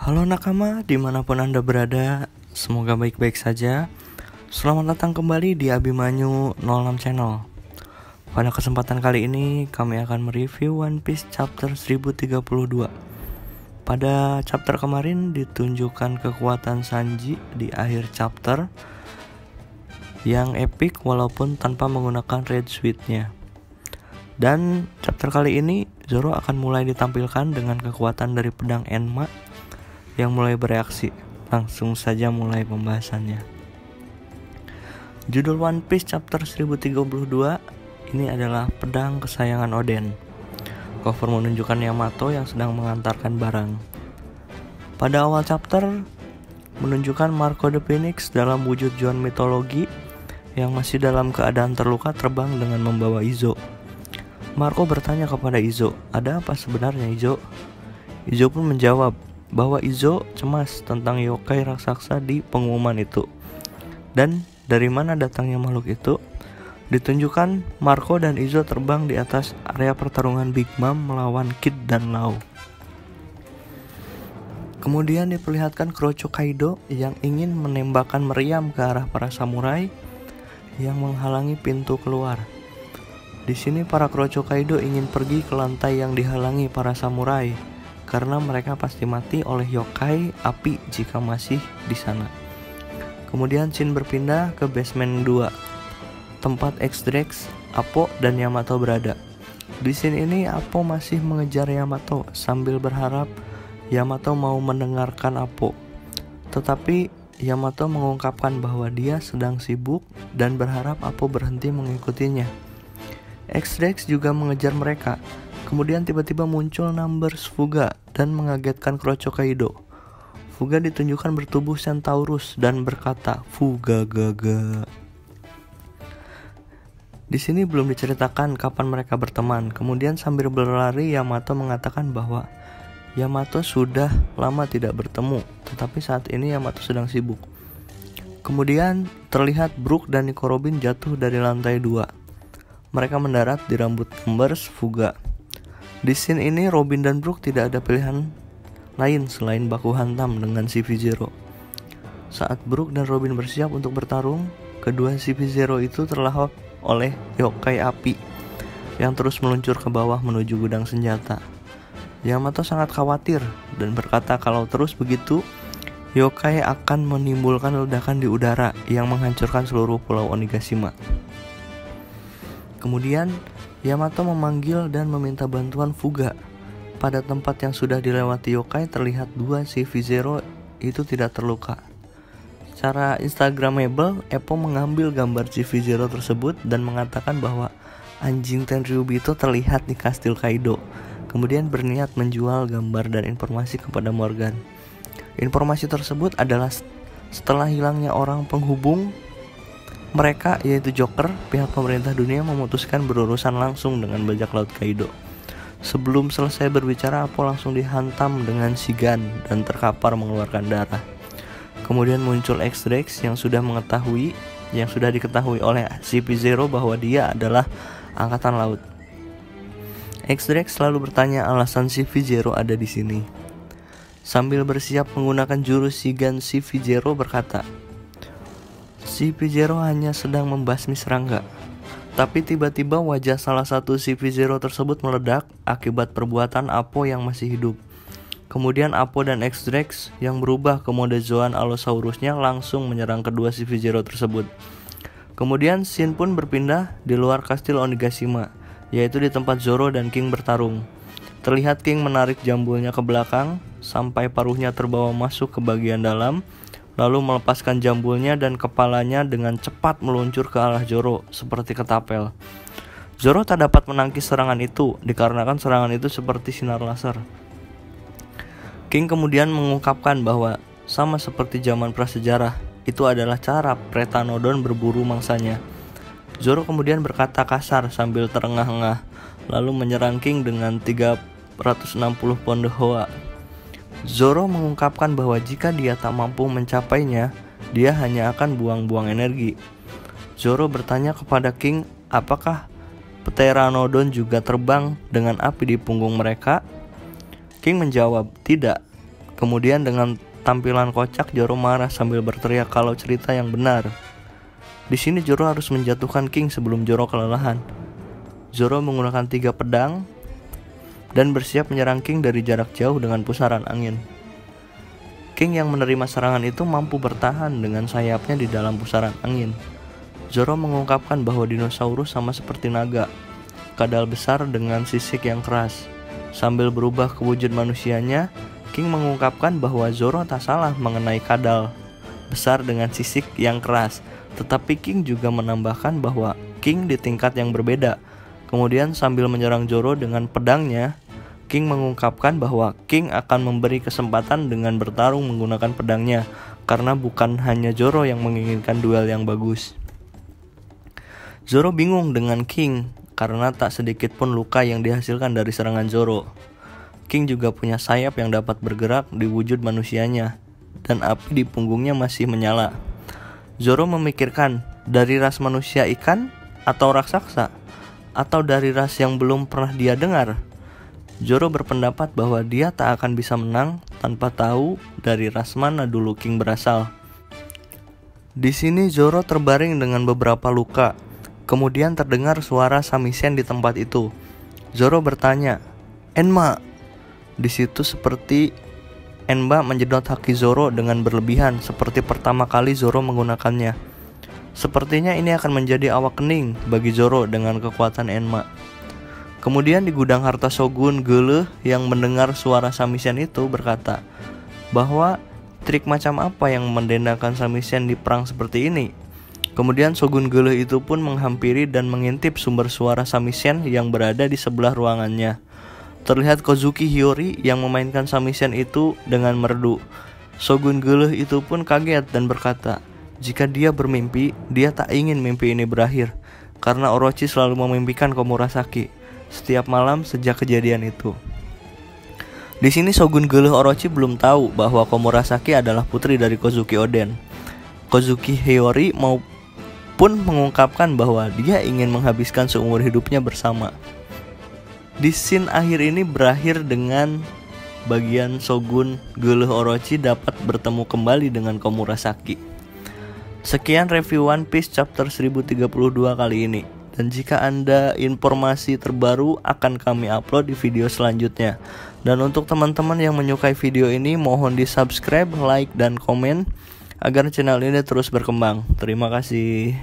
Halo nakama, dimanapun Anda berada, semoga baik-baik saja. Selamat datang kembali di Abimanyu 06 Channel. Pada kesempatan kali ini, kami akan mereview One Piece chapter 1032. Pada chapter kemarin ditunjukkan kekuatan Sanji di akhir chapter yang epic walaupun tanpa menggunakan Red Suit-nya. Dan chapter kali ini, Zoro akan mulai ditampilkan dengan kekuatan dari pedang Enma yang mulai bereaksi. Langsung saja mulai pembahasannya. Judul One Piece chapter 1032 ini adalah pedang kesayangan Oden. Cover menunjukkan Yamato yang sedang mengantarkan barang. Pada awal chapter menunjukkan Marco the Phoenix dalam wujud John mitologi yang masih dalam keadaan terluka terbang dengan membawa Izo. Marco bertanya kepada Izo, "Ada apa sebenarnya, Izo?" Izo pun menjawab bahwa Izo cemas tentang yokai raksasa di pengumuman itu. Dan dari mana datangnya makhluk itu? Ditunjukkan Marco dan Izo terbang di atas area pertarungan Big Mom melawan Kid dan Law. Kemudian diperlihatkan Kroco Kaido yang ingin menembakkan meriam ke arah para samurai yang menghalangi pintu keluar. Di sini para Kroco Kaido ingin pergi ke lantai yang dihalangi para samurai karena mereka pasti mati oleh yokai api jika masih di sana. Kemudian Shin berpindah ke basement 2, tempat X-Drex, Appo, dan Yamato berada. Di scene ini Appo masih mengejar Yamato sambil berharap Yamato mau mendengarkan Appo. Tetapi Yamato mengungkapkan bahwa dia sedang sibuk dan berharap Appo berhenti mengikutinya. X-Drex juga mengejar mereka. Kemudian tiba-tiba muncul Numbers Fuga dan mengagetkan Kroco Kaido. Fuga ditunjukkan bertubuh Centaurus dan berkata, "Fuga gaga." Di sini belum diceritakan kapan mereka berteman. Kemudian sambil berlari Yamato mengatakan bahwa Yamato sudah lama tidak bertemu, tetapi saat ini Yamato sedang sibuk. Kemudian terlihat Brook dan Nico Robin jatuh dari lantai 2. Mereka mendarat di rambut Numbers Fuga. Di scene ini Robin dan Brook tidak ada pilihan lain selain baku hantam dengan CV0. Saat Brook dan Robin bersiap untuk bertarung, kedua CV0 itu terlahap oleh yokai api yang terus meluncur ke bawah menuju gudang senjata. Yamato sangat khawatir dan berkata kalau terus begitu, yokai akan menimbulkan ledakan di udara yang menghancurkan seluruh pulau Onigashima. Kemudian Yamato memanggil dan meminta bantuan Fuga. Pada tempat yang sudah dilewati yokai terlihat dua CV0 itu tidak terluka. Secara instagramable, Eppo mengambil gambar CV0 tersebut dan mengatakan bahwa anjing Tenryubito terlihat di kastil Kaido. Kemudian berniat menjual gambar dan informasi kepada Morgan. Informasi tersebut adalah setelah hilangnya orang penghubung mereka, yaitu Joker, pihak pemerintah dunia memutuskan berurusan langsung dengan bajak laut Kaido. Sebelum selesai berbicara, Appo langsung dihantam dengan Shigan dan terkapar mengeluarkan darah. Kemudian muncul X-Drex yang sudah diketahui oleh CP0 bahwa dia adalah angkatan laut. X-Drex selalu bertanya alasan CP0 ada di sini. Sambil bersiap menggunakan jurus Shigan, CP0 berkata, CP0 hanya sedang membasmi serangga. Tapi tiba-tiba wajah salah satu CP0 tersebut meledak akibat perbuatan Appo yang masih hidup. Kemudian Appo dan X-Drex yang berubah ke mode Zoan Allosaurusnya langsung menyerang kedua CP0 tersebut. Kemudian Shin pun berpindah di luar kastil Onigashima, yaitu di tempat Zoro dan King bertarung. Terlihat King menarik jambulnya ke belakang sampai paruhnya terbawa masuk ke bagian dalam, lalu melepaskan jambulnya dan kepalanya dengan cepat meluncur ke arah Zoro seperti ketapel. Zoro tak dapat menangkis serangan itu dikarenakan serangan itu seperti sinar laser. King kemudian mengungkapkan bahwa sama seperti zaman prasejarah, itu adalah cara Pretanodon berburu mangsanya. Zoro kemudian berkata kasar sambil terengah-engah, lalu menyerang King dengan 360 pound Hoa. Zoro mengungkapkan bahwa jika dia tak mampu mencapainya, dia hanya akan buang-buang energi. Zoro bertanya kepada King, apakah Pteranodon juga terbang dengan api di punggung mereka? King menjawab, tidak. Kemudian dengan tampilan kocak, Zoro marah sambil berteriak kalau cerita yang benar. Di sini Zoro harus menjatuhkan King sebelum Zoro kelelahan. Zoro menggunakan 3 pedang dan bersiap menyerang King dari jarak jauh dengan pusaran angin. King yang menerima serangan itu mampu bertahan dengan sayapnya di dalam pusaran angin. Zoro mengungkapkan bahwa dinosaurus sama seperti naga, kadal besar dengan sisik yang keras. Sambil berubah ke wujud manusianya, King mengungkapkan bahwa Zoro tak salah mengenai kadal besar dengan sisik yang keras. Tetapi King juga menambahkan bahwa King di tingkat yang berbeda. Kemudian sambil menyerang Zoro dengan pedangnya, King mengungkapkan bahwa King akan memberi kesempatan dengan bertarung menggunakan pedangnya, karena bukan hanya Zoro yang menginginkan duel yang bagus. Zoro bingung dengan King karena tak sedikit pun luka yang dihasilkan dari serangan Zoro. King juga punya sayap yang dapat bergerak di wujud manusianya, dan api di punggungnya masih menyala. Zoro memikirkan, dari ras manusia ikan atau raksasa, atau dari ras yang belum pernah dia dengar. Zoro berpendapat bahwa dia tak akan bisa menang tanpa tahu dari ras mana dulu King berasal. Di sini Zoro terbaring dengan beberapa luka. Kemudian terdengar suara samisen di tempat itu. Zoro bertanya, "Enma?" Di situ seperti Enma menjedot haki Zoro dengan berlebihan seperti pertama kali Zoro menggunakannya. Sepertinya ini akan menjadi awak kening bagi Zoro dengan kekuatan Enma. Kemudian di gudang harta Shogun, Geuleuh yang mendengar suara samisen itu berkata bahwa trik macam apa yang mendendakan samisen di perang seperti ini. Kemudian Shogun Geuleuh itu pun menghampiri dan mengintip sumber suara samisen yang berada di sebelah ruangannya. Terlihat Kozuki Hiyori yang memainkan samisen itu dengan merdu. Shogun Geuleuh itu pun kaget dan berkata, jika dia bermimpi, dia tak ingin mimpi ini berakhir, karena Orochi selalu memimpikan Komurasaki setiap malam sejak kejadian itu. Di sini Shogun Geuleuh Orochi belum tahu bahwa Komurasaki adalah putri dari Kozuki Oden. Kozuki Hiyori pun mengungkapkan bahwa dia ingin menghabiskan seumur hidupnya bersama. Di scene akhir ini berakhir dengan bagian Shogun Geuleuh Orochi dapat bertemu kembali dengan Komurasaki. Sekian review One Piece chapter 1032 kali ini. Dan jika Anda informasi terbaru akan kami upload di video selanjutnya. Dan untuk teman-teman yang menyukai video ini, mohon di subscribe, like, dan komen agar channel ini terus berkembang. Terima kasih.